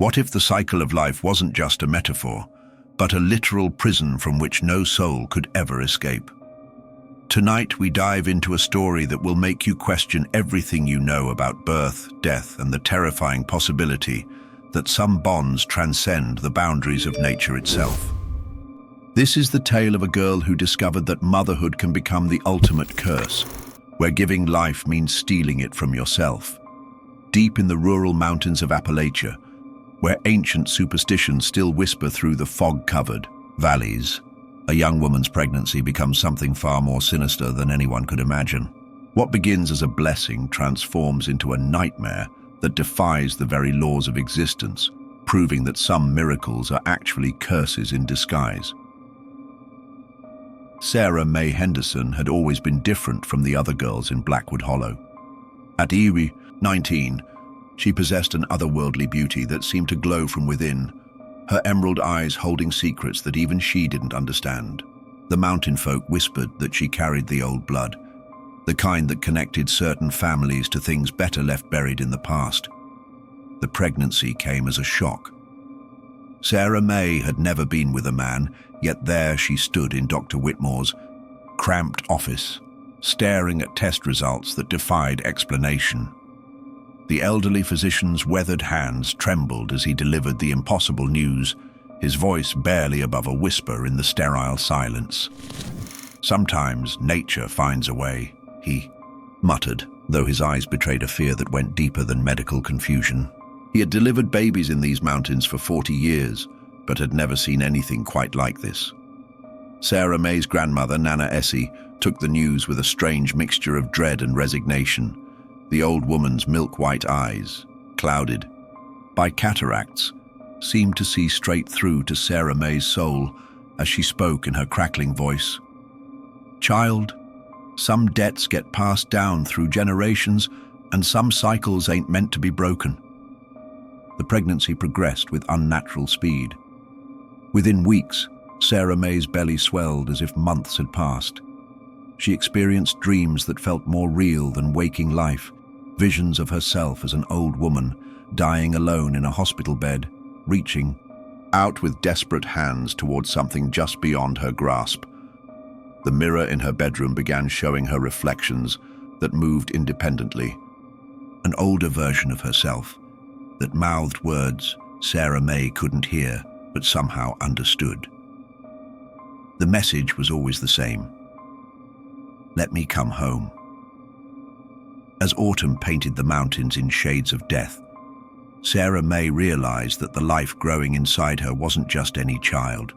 What if the cycle of life wasn't just a metaphor, but a literal prison from which no soul could ever escape? Tonight we dive into a story that will make you question everything you know about birth, death, and the terrifying possibility that some bonds transcend the boundaries of nature itself. This is the tale of a girl who discovered that motherhood can become the ultimate curse, where giving life means stealing it from yourself. Deep in the rural mountains of Appalachia, where ancient superstitions still whisper through the fog-covered valleys, a young woman's pregnancy becomes something far more sinister than anyone could imagine. What begins as a blessing transforms into a nightmare that defies the very laws of existence, proving that some miracles are actually curses in disguise. Sarah Mae Henderson had always been different from the other girls in Blackwood Hollow. At Erie, 19, she possessed an otherworldly beauty that seemed to glow from within, her emerald eyes holding secrets that even she didn't understand. The mountain folk whispered that she carried the old blood, the kind that connected certain families to things better left buried in the past. The pregnancy came as a shock. Sarah Mae had never been with a man, yet there she stood in Dr. Whitmore's cramped office, staring at test results that defied explanation. The elderly physician's weathered hands trembled as he delivered the impossible news, his voice barely above a whisper in the sterile silence. "Sometimes nature finds a way," he muttered, though his eyes betrayed a fear that went deeper than medical confusion. He had delivered babies in these mountains for 40 years, but had never seen anything quite like this. Sarah Mae's grandmother, Nana Essie, took the news with a strange mixture of dread and resignation. The old woman's milk-white eyes, clouded by cataracts, seemed to see straight through to Sarah Mae's soul as she spoke in her crackling voice. "Child, some debts get passed down through generations, and some cycles ain't meant to be broken." The pregnancy progressed with unnatural speed. Within weeks, Sarah Mae's belly swelled as if months had passed. She experienced dreams that felt more real than waking life, visions of herself as an old woman, dying alone in a hospital bed, reaching out with desperate hands towards something just beyond her grasp. The mirror in her bedroom began showing her reflections that moved independently, an older version of herself that mouthed words Sarah Mae couldn't hear but somehow understood. The message was always the same: "Let me come home." As autumn painted the mountains in shades of death, Sarah Mae realized that the life growing inside her wasn't just any child.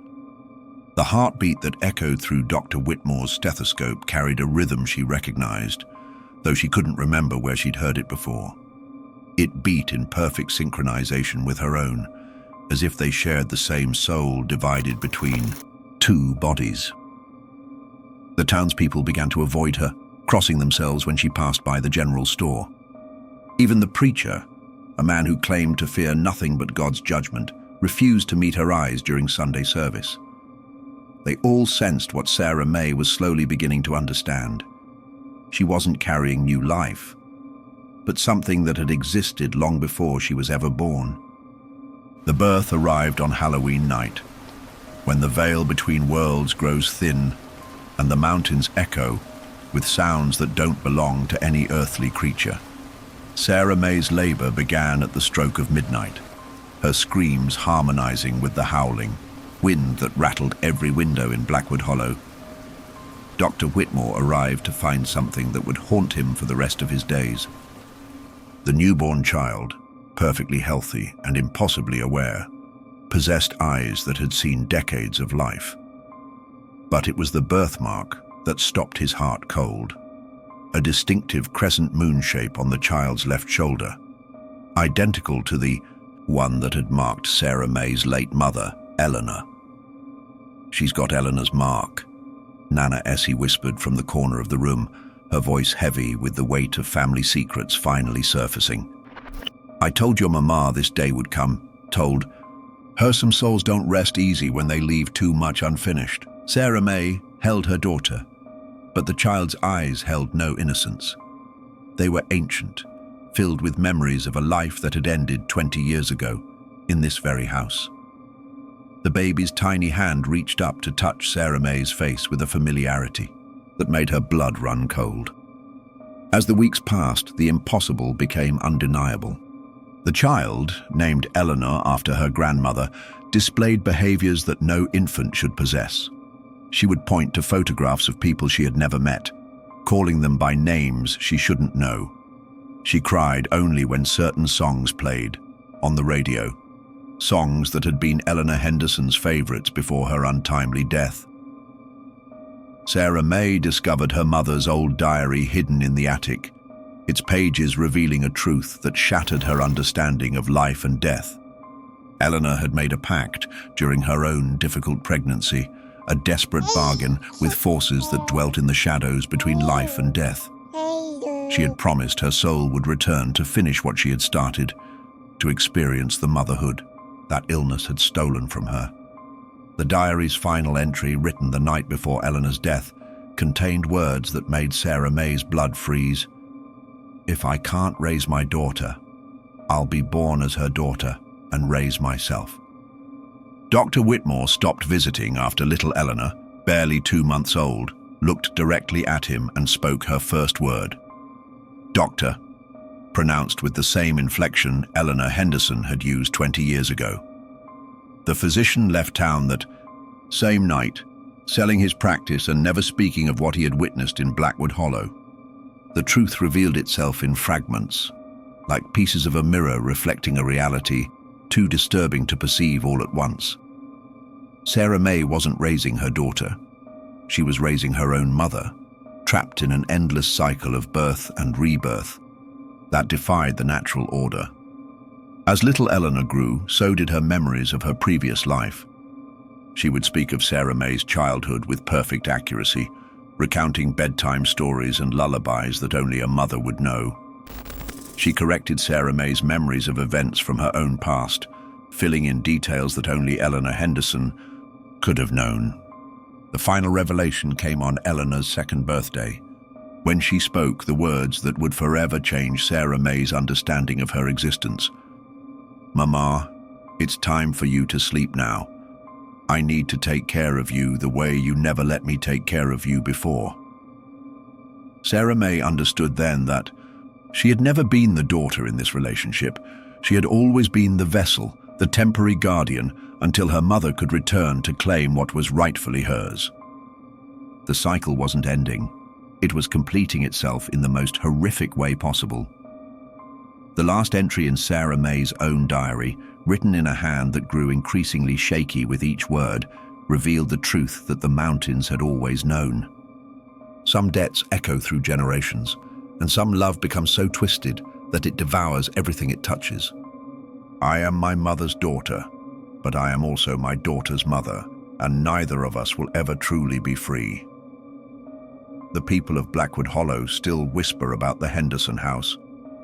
The heartbeat that echoed through Dr. Whitmore's stethoscope carried a rhythm she recognized, though she couldn't remember where she'd heard it before. It beat in perfect synchronization with her own, as if they shared the same soul divided between two bodies. The townspeople began to avoid her, crossing themselves when she passed by the general store. Even the preacher, a man who claimed to fear nothing but God's judgment, refused to meet her eyes during Sunday service. They all sensed what Sarah Mae was slowly beginning to understand. She wasn't carrying new life, but something that had existed long before she was ever born. The birth arrived on Halloween night, when the veil between worlds grows thin and the mountains echo with sounds that don't belong to any earthly creature. Sarah Mae's labor began at the stroke of midnight, her screams harmonizing with the howling wind that rattled every window in Blackwood Hollow. Dr. Whitmore arrived to find something that would haunt him for the rest of his days. The newborn child, perfectly healthy and impossibly aware, possessed eyes that had seen decades of life. But it was the birthmark that stopped his heart cold. A distinctive crescent moon shape on the child's left shoulder, identical to the one that had marked Sarah Mae's late mother, Eleanor. "She's got Eleanor's mark," Nana Essie whispered from the corner of the room, her voice heavy with the weight of family secrets finally surfacing. "I told your mama this day would come, told her some souls don't rest easy when they leave too much unfinished." Sarah Mae held her daughter, but the child's eyes held no innocence. They were ancient, filled with memories of a life that had ended 20 years ago. in this very house. The baby's tiny hand reached up to touch Sarah Mae's face with a familiarity that made her blood run cold. As the weeks passed, the impossible became undeniable. The child, named Eleanor after her grandmother, displayed behaviors that no infant should possess. She would point to photographs of people she had never met, calling them by names she shouldn't know. She cried only when certain songs played on the radio, songs that had been Eleanor Henderson's favorites before her untimely death. Sarah Mae discovered her mother's old diary hidden in the attic, its pages revealing a truth that shattered her understanding of life and death. Eleanor had made a pact during her own difficult pregnancy, a desperate bargain with forces that dwelt in the shadows between life and death. She had promised her soul would return to finish what she had started, to experience the motherhood that illness had stolen from her. The diary's final entry, written the night before Eleanor's death, contained words that made Sarah Mae's blood freeze. "If I can't raise my daughter, I'll be born as her daughter and raise myself." Dr. Whitmore stopped visiting after little Eleanor, barely 2 months old, looked directly at him and spoke her first word. "Doctor," pronounced with the same inflection Eleanor Henderson had used 20 years ago. The physician left town that same night, selling his practice and never speaking of what he had witnessed in Blackwood Hollow. The truth revealed itself in fragments, like pieces of a mirror reflecting a reality too disturbing to perceive all at once. Sarah Mae wasn't raising her daughter. She was raising her own mother, trapped in an endless cycle of birth and rebirth that defied the natural order. As little Eleanor grew, so did her memories of her previous life. She would speak of Sarah Mae's childhood with perfect accuracy, recounting bedtime stories and lullabies that only a mother would know. She corrected Sarah Mae's memories of events from her own past, filling in details that only Eleanor Henderson could have known. The final revelation came on Eleanor's second birthday, when she spoke the words that would forever change Sarah Mae's understanding of her existence. "Mama, it's time for you to sleep now. I need to take care of you the way you never let me take care of you before." Sarah Mae understood then that she had never been the daughter in this relationship. She had always been the vessel, the temporary guardian, until her mother could return to claim what was rightfully hers. The cycle wasn't ending. It was completing itself in the most horrific way possible. The last entry in Sarah Mae's own diary, written in a hand that grew increasingly shaky with each word, revealed the truth that the mountains had always known. Some debts echo through generations, and some love becomes so twisted that it devours everything it touches. "I am my mother's daughter, but I am also my daughter's mother, and neither of us will ever truly be free." The people of Blackwood Hollow still whisper about the Henderson house,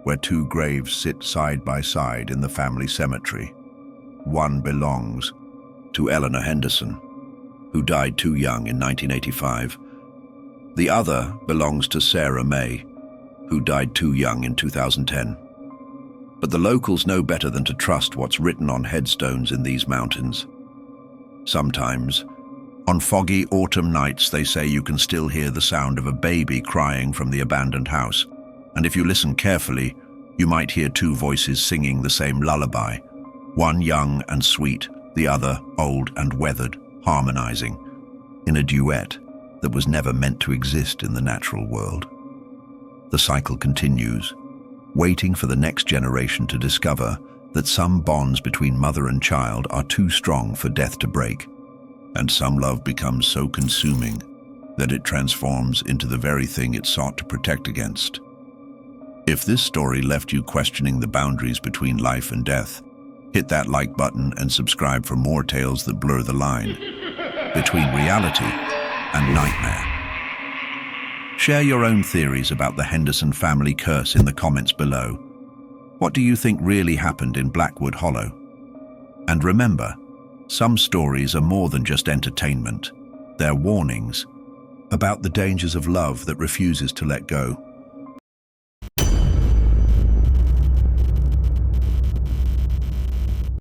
where 2 graves sit side by side in the family cemetery. One belongs to Eleanor Henderson, who died too young in 1985. The other belongs to Sarah Mae, who died too young in 2010. But the locals know better than to trust what's written on headstones in these mountains. Sometimes, on foggy autumn nights, they say you can still hear the sound of a baby crying from the abandoned house. And if you listen carefully, you might hear 2 voices singing the same lullaby, one young and sweet, the other old and weathered, harmonizing in a duet that was never meant to exist in the natural world. The cycle continues, waiting for the next generation to discover that some bonds between mother and child are too strong for death to break, and some love becomes so consuming that it transforms into the very thing it sought to protect against. If this story left you questioning the boundaries between life and death, hit that like button and subscribe for more tales that blur the line between reality and nightmare. Share your own theories about the Henderson family curse in the comments below. What do you think really happened in Blackwood Hollow? And remember, some stories are more than just entertainment. They're warnings about the dangers of love that refuses to let go.